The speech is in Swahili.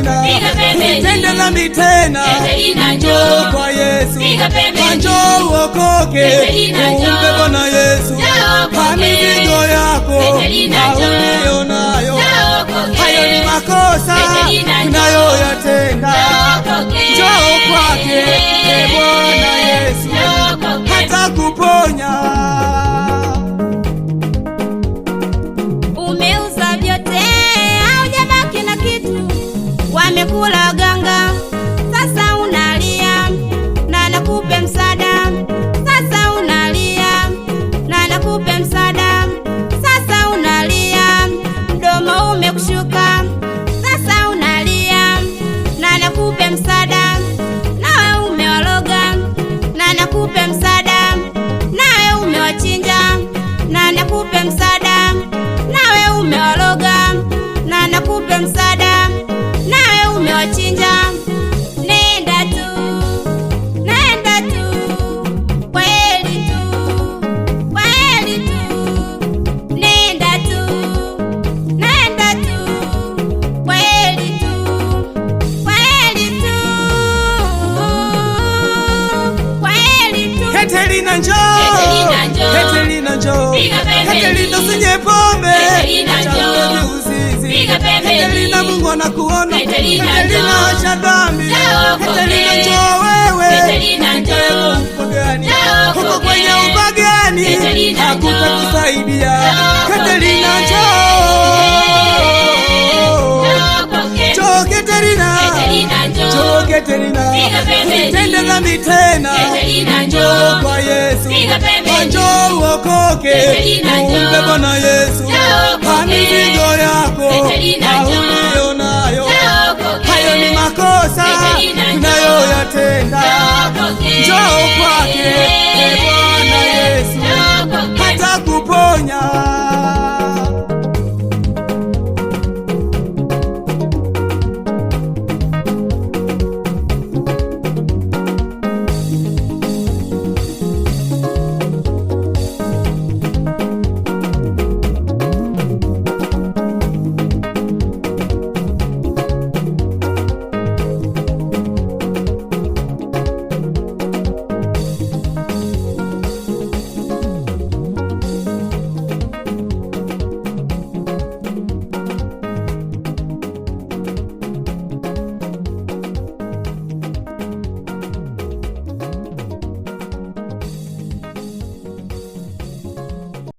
Keterina, usitende dhambi tena, njoo kwa Yesu, njoo uokoke, umpe Bwana Yesu mizigo yako ulionayo. Hayo ni makosa unayoyatenda, njoo kwake Bwana Yesu hata kuponya. Umeuza vyote haujabaki na kitu, wamekula waganga, sasa unalia na nakupe msaada. Sasa unalia na nakupe msaada. Sasa unalia mdomo umekushuka. Sasa unalia na nakupe msaada. Nawe umewaloga na nakupe msaada. Nawe umewachinja na nakupe msaada. Nawe umewaloga na nakupe msaada. Nawe umewachinja. Nenda tu, nenda tu, kweli tu, kweli tu. Nenda tu, nenda tu, kweli tu, kweli tu, kweli tu. Keterina njoo, Keterina njoo, Keterina usinywe pombe, acha uzinzi. Keterina Mungu anakuona, Keterina acha dhambi. Keterina njoo wewe, upagani huko kwenye upagani hakutakusaidia. Keterina njoo, njoo Keterina, njoo Keterina, usitende dhambi tena, njoo kwa Yesu, njoo uokoke, umpe Bwana Yesu mizigo yako ulionayo. Hayo ni makosa unayoyatenda, njoo kwake Bwana Yesu.